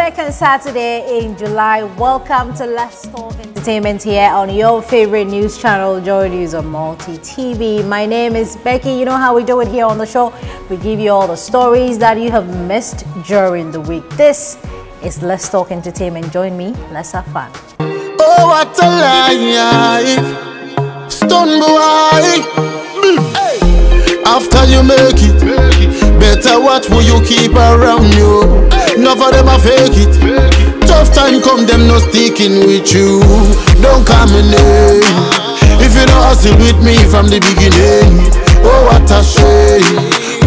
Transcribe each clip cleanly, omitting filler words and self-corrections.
second Saturday in July. Welcome to Let's Talk Entertainment here on your favorite news channel, JoyNews on Multi TV. My name is Becky. You know how we do it here on the show. We give you all the stories that you have missed during the week. This is Let's Talk Entertainment. Join me. Let's have fun. Oh, what a life. Stone boy. After you make it, better what will you keep around you? None of them a fake it. Tough time come, them no sticking with you. Don't come in there if you don't hustle with me from the beginning. Oh, what a shame.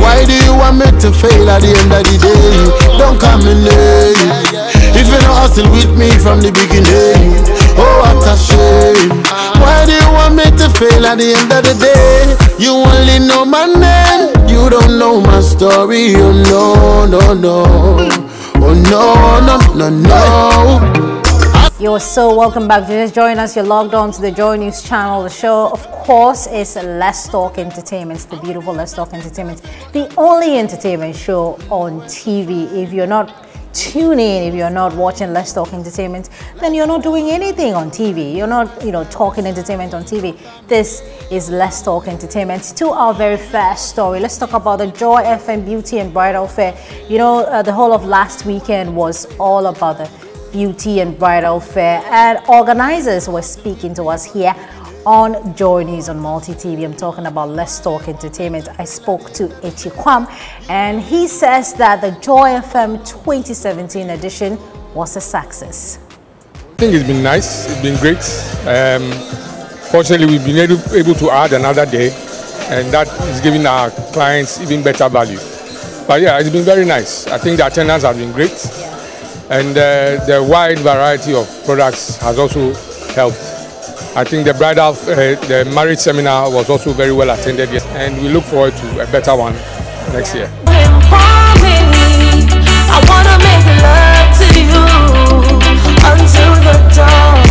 Why do you want me to fail at the end of the day? Don't come in there if you don't hustle with me from the beginning. Oh, what a shame. Why do you want me to fail at the end of the day? You only know my name, you don't know my story. Oh no, no, no. Oh no, no, no, no. You're so welcome back. Just join us. You're logged on to the JoyNews channel. The show, of course, is Let's Talk Entertainment. It's the beautiful Let's Talk Entertainment, the only entertainment show on TV. If you're not tuning in, if you're not watching Let's Talk Entertainment, then you're not doing anything on TV. You're not, talking entertainment on TV. This is Let's Talk Entertainment. To our very first story, let's talk about the Joy FM Beauty and Bridal Fair. The whole of last weekend was all about the Beauty and Bridal Fair, and organizers were speaking to us here on JoyNews on Multi TV. I'm talking about Let's Talk Entertainment. I spoke to Echikwam, and he says that the Joy FM 2017 edition was a success. I think it's been nice. It's been great. Fortunately, we've been able to add another day, and that is giving our clients even better value. But yeah, it's been very nice. I think the attendance has been great, and the wide variety of products has also helped. I think the marriage seminar was also very well attended, and we look forward to a better one next year. I wanna make love to you until the dawn.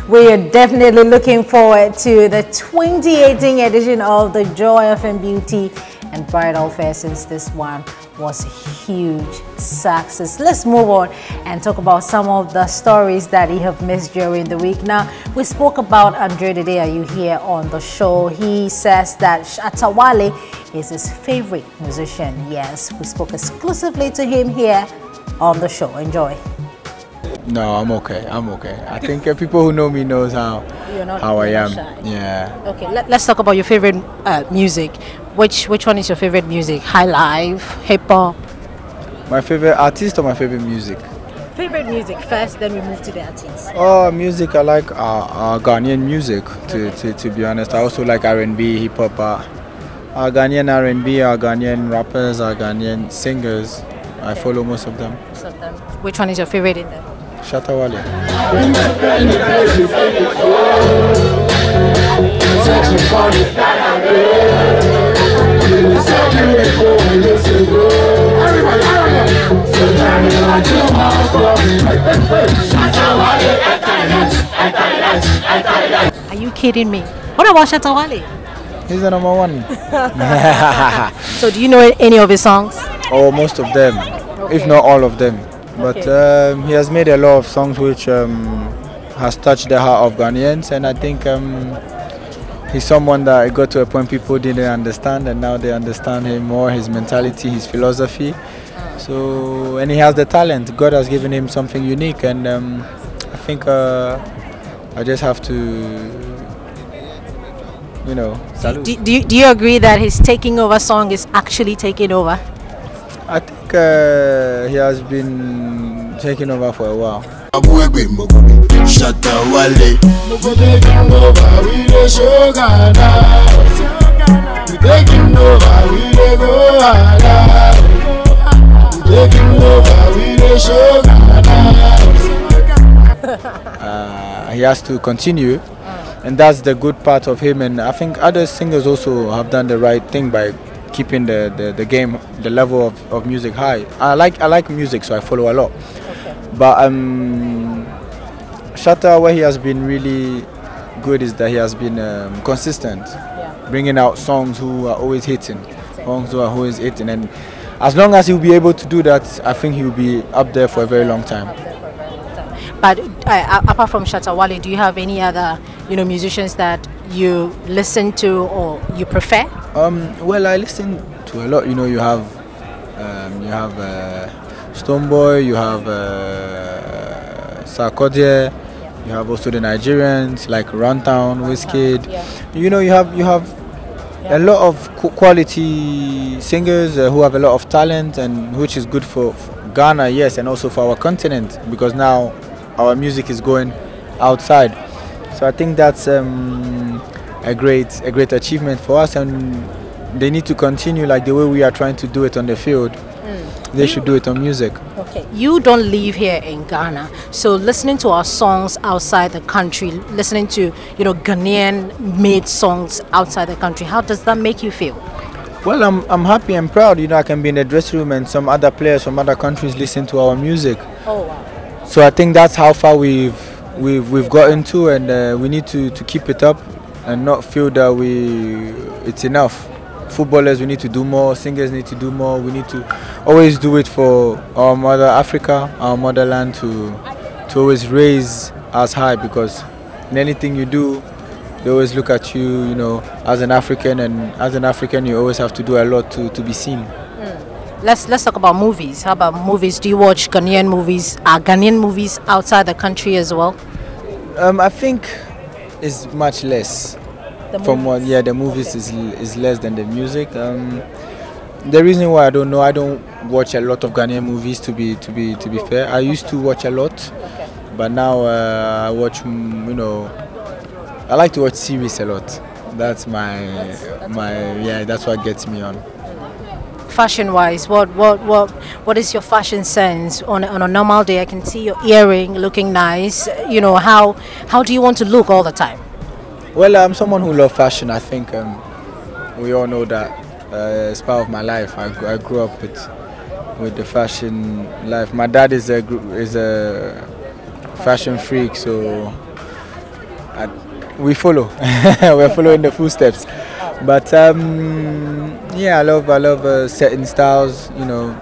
We are definitely looking forward to the 2018 edition of the Joy FM Beauty and Bridal Fair, since this one was a huge success. Let's move on and talk about some of the stories that you have missed during the week. Now, we spoke about Andre today. Are you here on the show? He says that Shatta Wale is his favorite musician. Yes, we spoke exclusively to him here on the show. Enjoy. No, I'm okay. I'm okay. I think people who know me knows how I am. Shy. Yeah. Okay, let's talk about your favorite music. Which one is your favorite music? High life, hip hop? My favorite artist or my favorite music? Favorite music first, then we move to the artist. Oh, music. I like Ghanaian music. To be honest, I also like R&B, hip hop. Ghanaian R&B, Ghanaian rappers, Ghanaian singers. I follow most of them. Most of them. Which one is your favorite in them? Shatta Wale. Are you kidding me? What about Shatta Wale? He's the number one. So do you know any of his songs? Oh, most of them, okay, if not all of them. But he has made a lot of songs which has touched the heart of Ghanaians, and I think he's someone that got to a point people didn't understand, and now they understand him more, his mentality, his philosophy. So, and he has the talent. God has given him something unique, and I think I just have to, salute. Do you agree that his Taking Over song is actually taking over? I think he has been taking over for a while. Shatta Wale. Taking over, we dey show Ghana. Taking over, we dey go Ghana. Taking over, we dey show Ghana. He has to continue, and that's the good part of him. And I think other singers also have done the right thing by keeping the game, the level of music high. I like music, so I follow a lot. Okay. But Shatta, where he has been really good is that he has been consistent, bringing out songs who are always hitting, and as long as he'll be able to do that, I think he'll be up there for a very long time. But apart from Shatta Wale, do you have any other musicians that you listen to or you prefer? Well, I listen to a lot. You have Stoneboy, you have Sarkodie, you have also the Nigerians like Runtown, Wizkid. You have a lot of quality singers who have a lot of talent, and which is good for Ghana, yes, and also for our continent, because now our music is going outside. So I think that's a great achievement for us, and they need to continue like the way we are trying to do it on the field. They should do it on music. Okay, you don't live here in Ghana, so listening to our songs outside the country, listening to Ghanaian-made songs outside the country, how does that make you feel? Well, I'm happy and proud. I can be in the dressing room and some other players from other countries listen to our music. Oh wow! So I think that's how far we've gotten to, and we need to keep it up and not feel that it's enough. Footballers, we need to do more. Singers need to do more. We need to always do it for our mother Africa, our motherland, to always raise us high, because in anything you do, they always look at you, as an African, and as an African, you always have to do a lot to be seen. Let's talk about movies. How about movies? Do you watch Ghanaian movies? Are Ghanaian movies outside the country as well? I think it's much less. The movies is less than the music. The reason why I don't know, I don't watch a lot of Ghanaian movies. To be fair, I used to watch a lot, but now I watch. I like to watch series a lot. That's that's what gets me on. Fashion-wise, what is your fashion sense on a normal day? I can see your earring looking nice. How do you want to look all the time? Well, I'm someone who loves fashion. I think we all know that it's part of my life. I grew up with the fashion life. My dad is a fashion freak, so we follow. We're following the footsteps. But I love certain styles.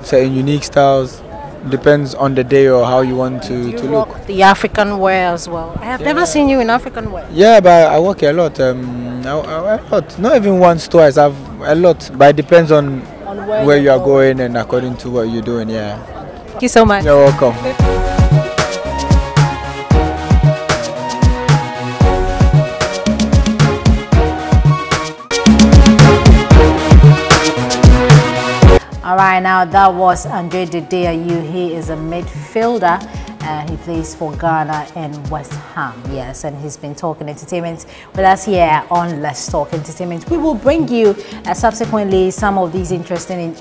Certain unique styles. Depends on the day or how you want to look. The African wear as well. I have never seen you in African wear. Yeah, but I work a lot. A lot. Not even once, twice. I've a lot, but it depends on where you are going and according to what you're doing. Yeah. Thank you so much. You're welcome. All right, now that was Andre Dedeayu. He is a midfielder and he plays for Ghana and West Ham. Yes, and he's been talking entertainment with us here on Let's Talk Entertainment. We will bring you subsequently some of these interesting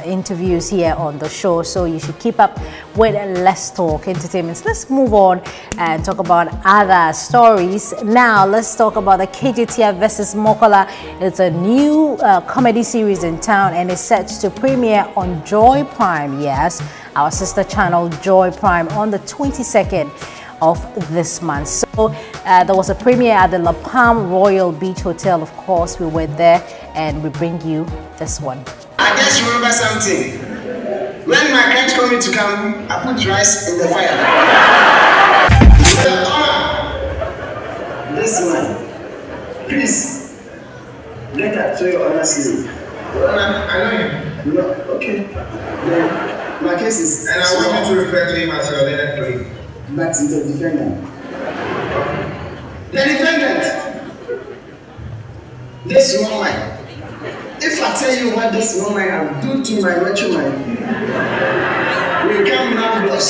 interviews here on the show, so you should keep up with Let's Talk Entertainment. Let's move on and talk about other stories. Now, let's talk about the KJTF versus Mokola. It's a new comedy series in town and it's set to premiere on Joy Prime. Yes, our sister channel Joy Prime on the 22nd of this month. So there was a premiere at the La Palm Royal Beach Hotel. Of course, we were there and we bring you this one. I just remember something. When my client told me to come, I put rice in the fire. This one, please, let her show you honestly. I know him. No, okay. Then my case is. And I want you to refer to him as your leader, please. But he's the defendant. The defendant. This woman. If I tell you what this woman has done to my virtue man, we come marvelous.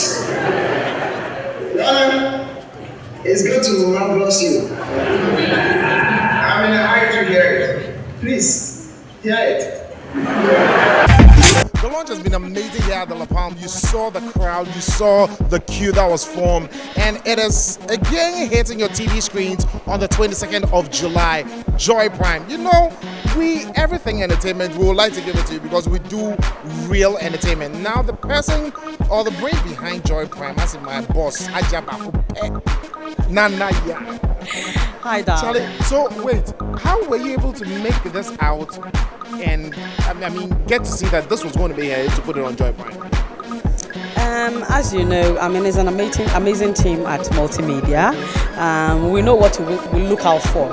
It's good to marvelous you. I'm in a hurry to hear it. Please, hear it. The launch has been amazing here at the La Palm. You saw the crowd, you saw the queue that was formed, and it is again hitting your TV screens on the 22nd of July. Joy Prime. You know, everything entertainment, we would like to give it to you because we do real entertainment. Now the person or the brain behind Joy Prime, as in my boss, Nana, yeah. Hi, Dad. Charlie, so wait, how were you able to make this out and I mean get to see that this was going to be here to put it on Joy Prime? As you know, I mean, it's an amazing team at Multimedia. We know what we look out for.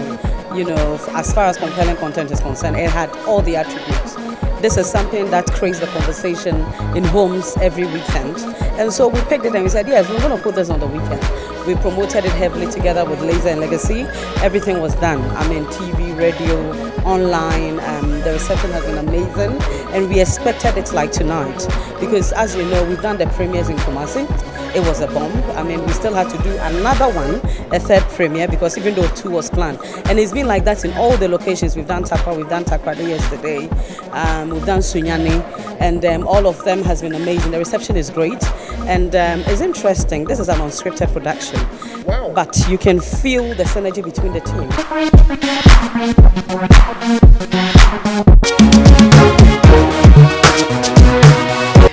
You know, as far as compelling content is concerned, it had all the attributes. This is something that creates the conversation in homes every weekend. And so we picked it and we said, yes, we're going to put this on the weekend. We promoted it heavily together with Laser and Legacy. Everything was done. I mean, TV, radio, online. The reception has been amazing. And we expected it like tonight. Because as you know, we've done the premieres in Kumasi. It was a bomb. I mean, we still had to do another one, a third premiere, because even though 2 was planned. And it's been like that in all the locations. We've done Takwa, we've done Takrade yesterday, we've done Sunyani, and all of them has been amazing. The reception is great, and it's interesting. This is an unscripted production, wow. But you can feel the synergy between the team.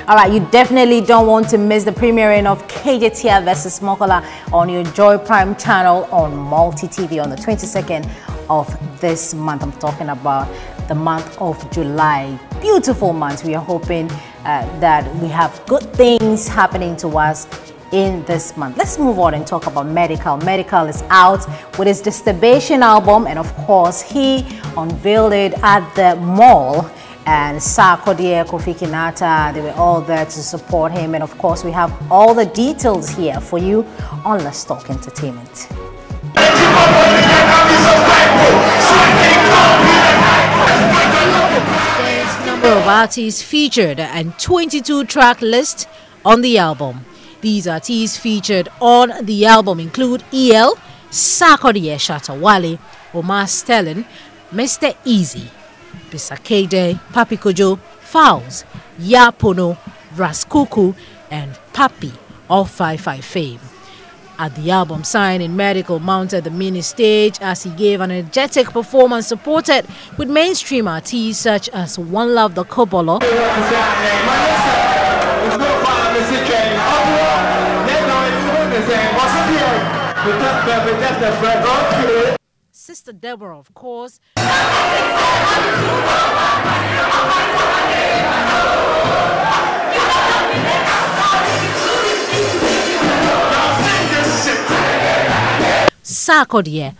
All right, you definitely don't want to miss the premiering of KJTR versus Mokola on your Joy Prime channel on Multi TV on the 22nd of this month. I'm talking about the month of July. Beautiful month. We are hoping that we have good things happening to us in this month. Let's move on and talk about Medical. Medical is out with his Disturbation album, and of course, he unveiled it at the mall. And Sarkodie, Kofi Kinata, they were all there to support him. And of course, we have all the details here for you on Let's Talk Entertainment. There's a number of artists featured and 22-track list on the album. These artists featured on the album include EL, Sarkodie Shatawale, Omar Sterling, Mr. Easy, Bisakede, Papi Kojo, Fowls, Yapono, Raskuku, and Papi, all 5-5 fame. At the album signing, Medical mounted the mini stage as he gave an energetic performance supported with mainstream artists such as One Love the Kobolo, Sister Deborah, of course, Sarkodie,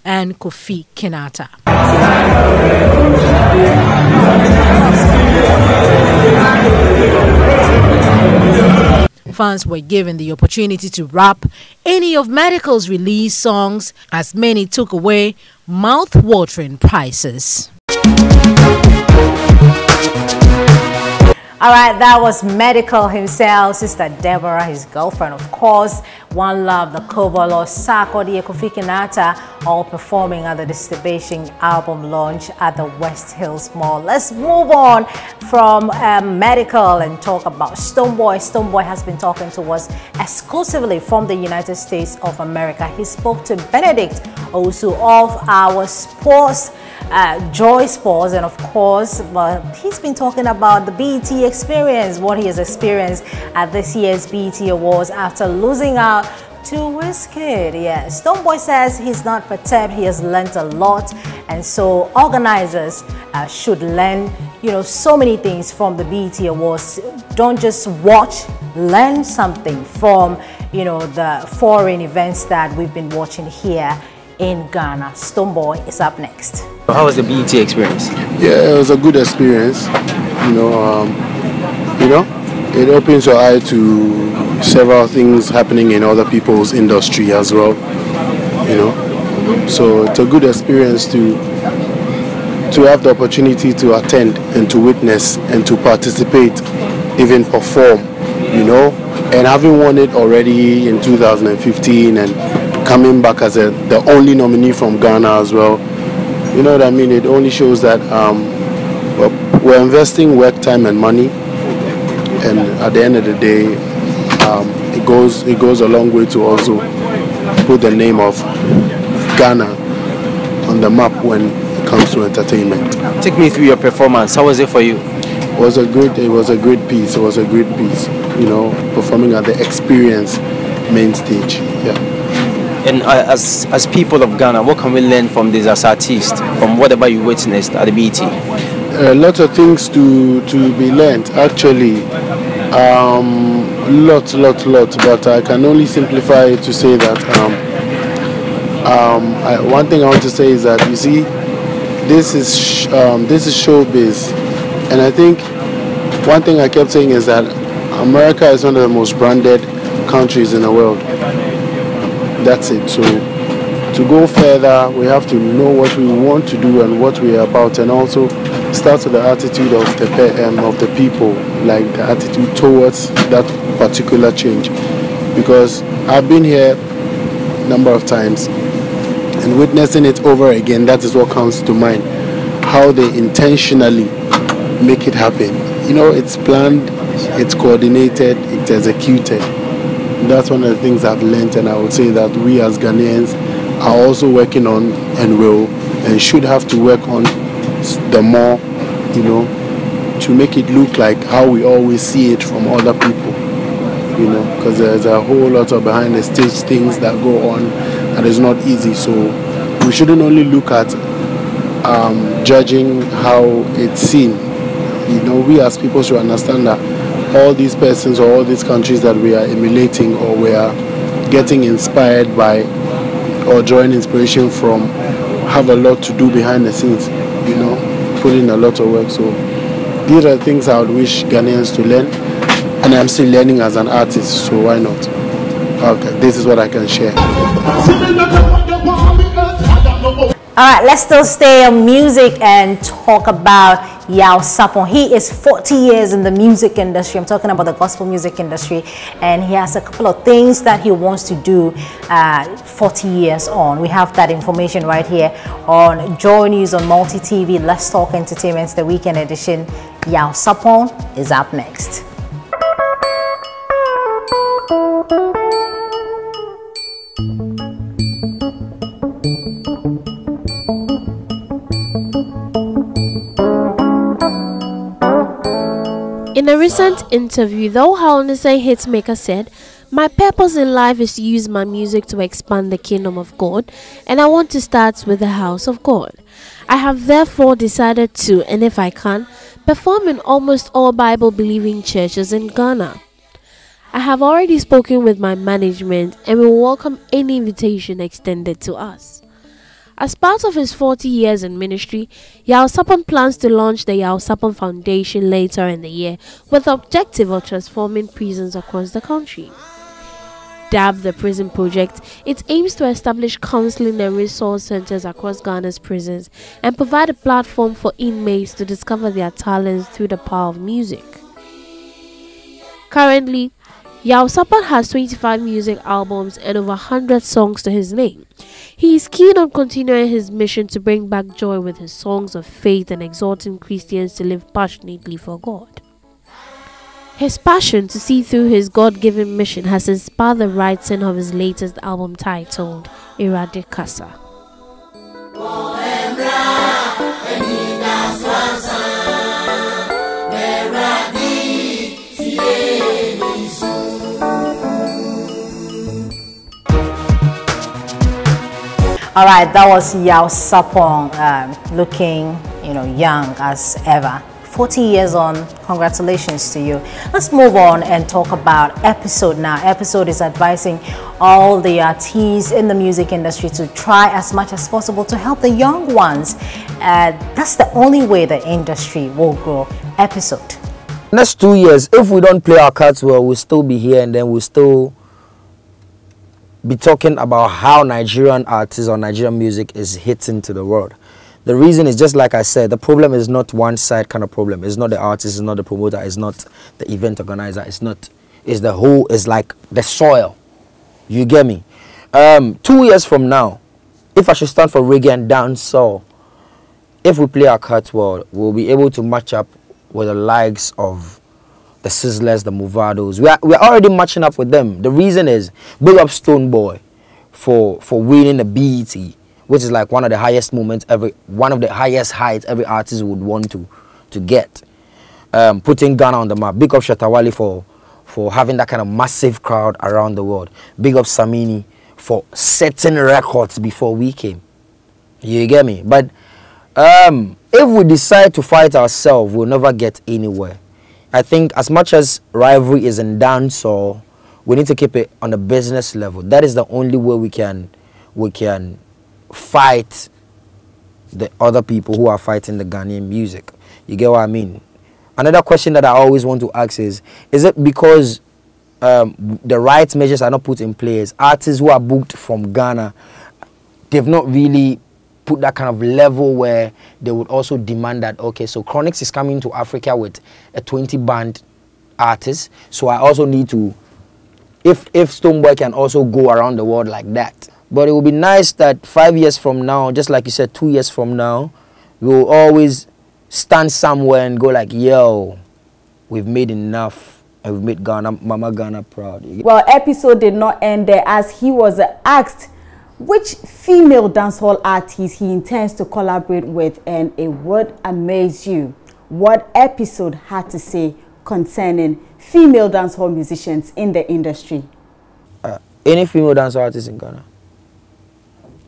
and Kofi Kinata. Fans were given the opportunity to rap any of Medical's release songs, as many took away mouth-watering prizes. All right, that was Medical himself, Sister Deborah, his girlfriend, of course, One Love, the Kobolo, Sarkodie, Kofi Kinata, all performing at the Disturbation album launch at the West Hills Mall. Let's move on from Medical and talk about Stonebwoy. Stonebwoy has been talking to us exclusively from the United States of America. He spoke to Benedict Osu of our sports, Joy Sports, and of course, he's been talking about the BET experience, what he has experienced at this year's BET Awards after losing out to Wizkid. Yeah, Stonebwoy says he's not perturbed, he has learned a lot, and so organizers should learn, you know, so many things from the BET Awards. Don't just watch, learn something from, you know, the foreign events that we've been watching here in Ghana. Stonebwoy is up next. How was the BET experience? Yeah, it was a good experience. It opens your eye to several things happening in other people's industry as well. So it's a good experience to have the opportunity to attend and to witness and to participate, even perform. And having won it already in 2015 and coming back as the only nominee from Ghana as well. You know what I mean? It only shows that we're investing work, time and money, and at the end of the day, it goes a long way to also put the name of Ghana on the map when it comes to entertainment. Take me through your performance. How was it for you? It was a great piece. It was a great piece. You know, performing at the Experience main stage. Yeah. And as people of Ghana, what can we learn from this as artists, from whatever you witnessed at the BET? Lots of things to be learned, actually. Lots. But I can only simplify it to say that one thing I want to say is that, you see, this is showbiz, and I think one thing I kept saying is that America is one of the most branded countries in the world. That's it. So to go further, we have to know what we want to do and what we are about, and also start with the attitude of the people, like the attitude towards that particular change. Because I've been here a number of times and witnessing it over again. That is what comes to mind, how they intentionally make it happen. You know, it's planned, it's coordinated, it's executed. That's one of the things I've learned, and I would say that we as Ghanaians are also working on, and will and should have to work on the more, you know, to make it look like how we always see it from other people, you know, because there's a whole lot of behind the stage things that go on and it's not easy. So we shouldn't only look at judging how it's seen. You know, we as people should understand that all these persons or all these countries that we are emulating or we are getting inspired by or drawing inspiration from have a lot to do behind the scenes, you know, put in a lot of work. So these are things I would wish Ghanaians to learn, and I'm still learning as an artist, so why not? Okay, this is what I can share. Alright, let's still stay on music and talk about Yaw Sarpong. He is 40 years in the music industry. I'm talking about the gospel music industry, and he has a couple of things that he wants to do 40 years on. We have that information right here on Joy News on Multi TV. Let's Talk Entertainment, the weekend edition. Yaw Sarpong is up next. In a recent interview, the Ohananisei hitmaker said, "My purpose in life is to use my music to expand the kingdom of God, and I want to start with the house of God. I have therefore decided to, and if I can, perform in almost all Bible-believing churches in Ghana. I have already spoken with my management and will welcome any invitation extended to us." As part of his 40 years in ministry, Yaw Sarpong plans to launch the Yaw Sarpong Foundation later in the year with the objective of transforming prisons across the country. Dubbed the Prison Project, it aims to establish counseling and resource centers across Ghana's prisons and provide a platform for inmates to discover their talents through the power of music. Currently, Yaw Sarpong has 25 music albums and over 100 songs to his name. He is keen on continuing his mission to bring back joy with his songs of faith and exhorting Christians to live passionately for God. His passion to see through his God-given mission has inspired the writing of his latest album titled Irade Kasa. All right, that was Yaw Sarpong, looking, young as ever. 40 years on, congratulations to you. Let's move on and talk about Episode now. Episode is advising all the artists in the music industry to try as much as possible to help the young ones. That's the only way the industry will grow. Episode. Next 2 years, if we don't play our cards well, we'll still be here, and then we'll still be talking about how Nigerian artists or Nigerian music is hitting to the world. The reason is, just like I said, the problem is not one side kind of problem. It's not the artist, it's not the promoter, it's not the event organizer, it's the whole, it's like the soil. You get me? 2 years from now, if I should stand for reggae and dancehall, if we play our cards well, we'll be able to match up with the likes of the Sizzlers, the Movados. We are already matching up with them. The reason is, big up Stone Boy for winning the BET, which is like one of the highest moments one of the highest heights every artist would want to get. Putting Ghana on the map. Big up Shatawale for having that kind of massive crowd around the world. Big up Samini for setting records before we came. You get me? But if we decide to fight ourselves, we'll never get anywhere. I think as much as rivalry is in dancehall, we need to keep it on a business level. That is the only way we can fight the other people who are fighting the Ghanaian music. You get what I mean? Another question that I always want to ask is it because the right measures are not put in place? Artists who are booked from Ghana, they've not really put that kind of level where they would also demand that, okay, so Chronix is coming to Africa with a 20-band artist, so I also need to, if Stoneboy can also go around the world like that. But it would be nice that 5 years from now, just like you said, 2 years from now, we'll always stand somewhere and go like, yo, we've made enough and we've made Ghana, Mama Ghana proud. Well, episode did not end there, as he was asked which female dancehall artist he intends to collaborate with, and it would amaze you what episode had to say concerning female dancehall musicians in the industry. Any female dancehall artist in Ghana?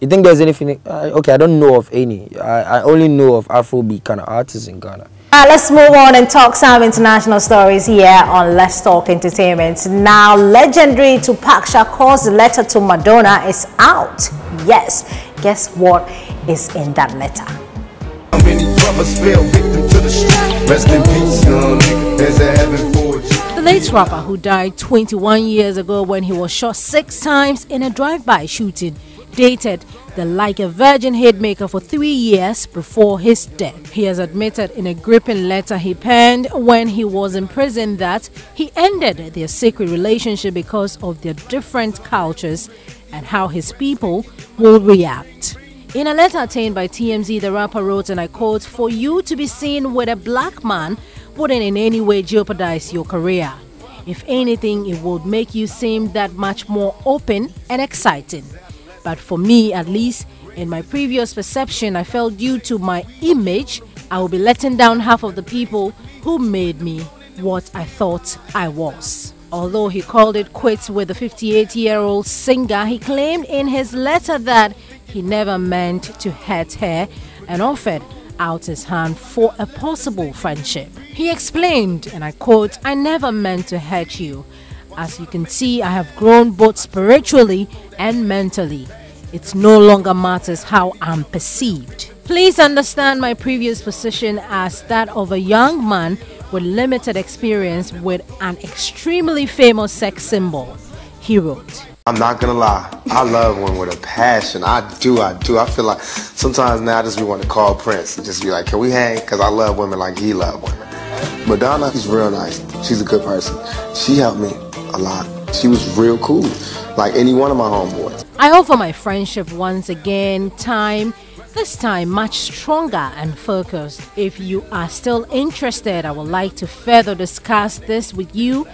You think there's anything? Okay, I don't know of any. I only know of Afrobeat kind of artists in Ghana. Let's move on and talk some international stories here on Let's Talk Entertainment. Now, legendary Tupac Shakur's letter to Madonna is out. Yes, guess what is in that letter? How many brothers fell victim to the street? Rest in peace, young nigga. There's a heaven for you. The late rapper, who died 21 years ago when he was shot 6 times in a drive-by shooting, dated the Like a Virgin hitmaker for 3 years before his death. He has admitted in a gripping letter he penned when he was in prison that he ended their sacred relationship because of their different cultures and how his people will react. In a letter obtained by TMZ, the rapper wrote, and I quote, "For you to be seen with a black man wouldn't in any way jeopardize your career. If anything, it would make you seem that much more open and exciting. But for me, at least, in my previous perception, I felt due to my image, I will be letting down half of the people who made me what I thought I was." Although he called it quits with the 58-year-old singer, he claimed in his letter that he never meant to hurt her and offered out his hand for a possible friendship. He explained, and I quote, "I never meant to hurt you. As you can see, I have grown both spiritually and mentally. It no longer matters how I'm perceived. Please understand my previous position as that of a young man with limited experience with an extremely famous sex symbol," he wrote. I'm not gonna lie, I love women with a passion. I do. I feel like sometimes now I just want to call Prince and just be like, can we hang? Because I love women like he loves women. Madonna, she's real nice. She's a good person. She helped me a lot. She was real cool, like any one of my homeboys. I offer my friendship once again, this time much stronger and focused. If you are still interested, I would like to further discuss this with you,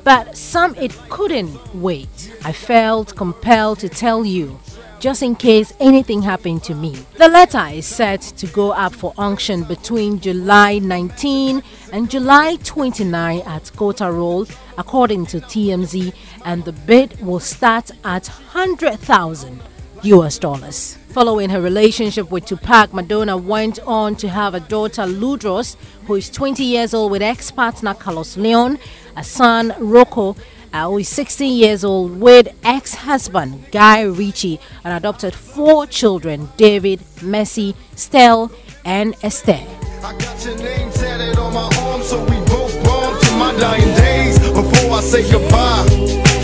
but it couldn't wait. I felt compelled to tell you, just in case anything happened to me. The letter is set to go up for auction between July 19 and July 29 at Kota Roll, according to TMZ, and the bid will start at $100,000. Following her relationship with Tupac, Madonna went on to have a daughter, Ludros, who is 20 years old, with ex-partner Carlos Leon, a son, Rocco, who is 16 years old, with ex-husband Guy Ritchie, and adopted 4 children, David, Messi, Stell, and Esther. I got your name tatted on my arm, so we both born to my dying days. Before I say goodbye,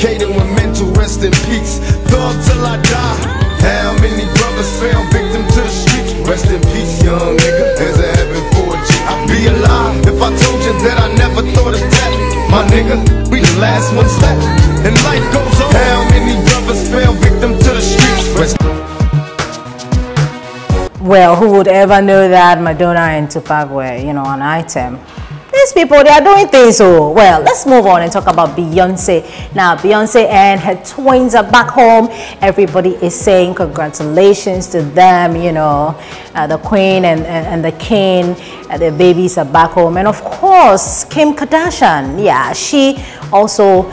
Kaden with mental rest in peace. Thug till I die. How many brothers fell victim to the streets? Rest in peace, young nigga. There's a heaven for a G. I'd be alive if I told you that I never thought of that. My nigga, we the last ones left, and life goes on. How many brothers fell victim to the streets? Well, who would ever know that Madonna and Tupac were, an item? these people, they are doing things. So, well, let's move on and talk about Beyonce. Now, Beyonce and her twins are back home. Everybody is saying congratulations to them, you know, the Queen and the King. Their babies are back home. And of course, Kim Kardashian, yeah, she also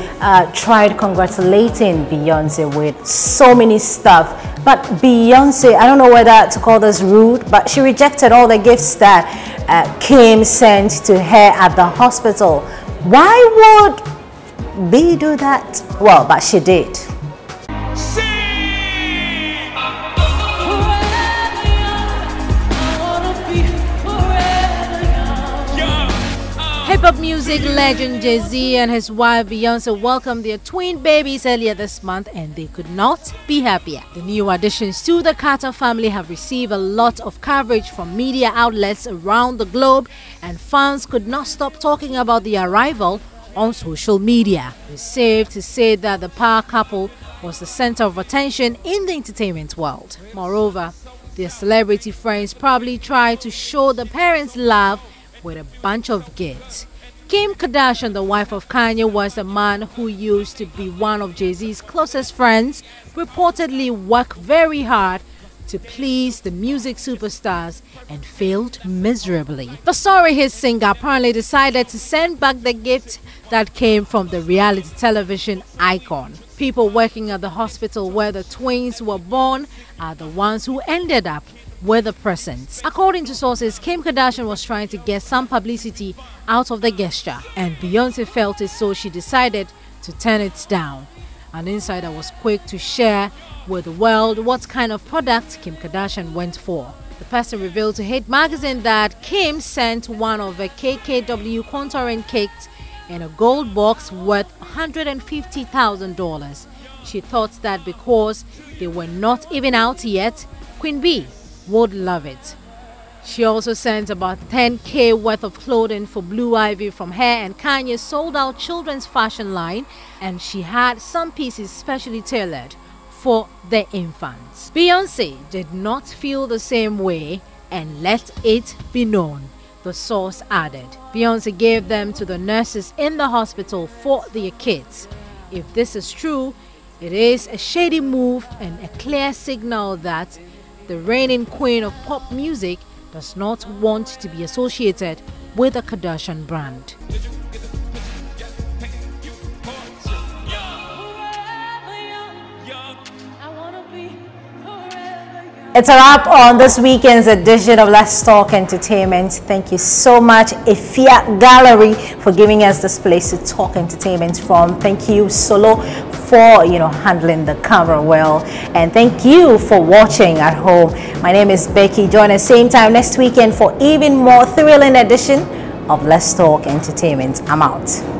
tried congratulating Beyonce with so many stuff. But Beyonce, I don't know whether to call this rude, but she rejected all the gifts that Kim sent to her at the hospital. Why would B do that? Well, but she did. Hip-hop music legend Jay-Z and his wife Beyonce welcomed their twin babies earlier this month, and they could not be happier. The new additions to the Carter family have received a lot of coverage from media outlets around the globe, and fans could not stop talking about the arrival on social media. It's safe to say that the power couple was the center of attention in the entertainment world. Moreover, their celebrity friends probably tried to show the parents love with a bunch of gifts. Kim Kardashian, the wife of Kanye West, a man who used to be one of Jay-Z's closest friends, reportedly worked very hard to please the music superstars and failed miserably. The sorry hit singer apparently decided to send back the gift that came from the reality television icon. People working at the hospital where the twins were born are the ones who ended up with the presents. According to sources, Kim Kardashian was trying to get some publicity out of the gesture, and Beyonce felt it, so she decided to turn it down. An insider was quick to share with the world what kind of product Kim Kardashian went for. The person revealed to Hit magazine that Kim sent one of a KKW contouring kits in a gold box worth $150,000. She thought that because they were not even out yet, Queen B would love it. She also sent about $10,000 worth of clothing for Blue Ivy from her and Kanye's sold-out children's fashion line, and she had some pieces specially tailored for the infants. Beyonce did not feel the same way and let it be known, the source added. Beyonce gave them to the nurses in the hospital for their kids. If this is true, it is a shady move and a clear signal that the reigning queen of pop music does not want to be associated with the Kardashian brand. It's a wrap on this weekend's edition of Let's Talk Entertainment. Thank you so much, Ifia Gallery, for giving us this place to talk entertainment from. Thank you, Solo, for handling the camera well, and thank you for watching at home. My name is Becky. Join us same time next weekend for even more thrilling edition of Let's Talk Entertainment. I'm out.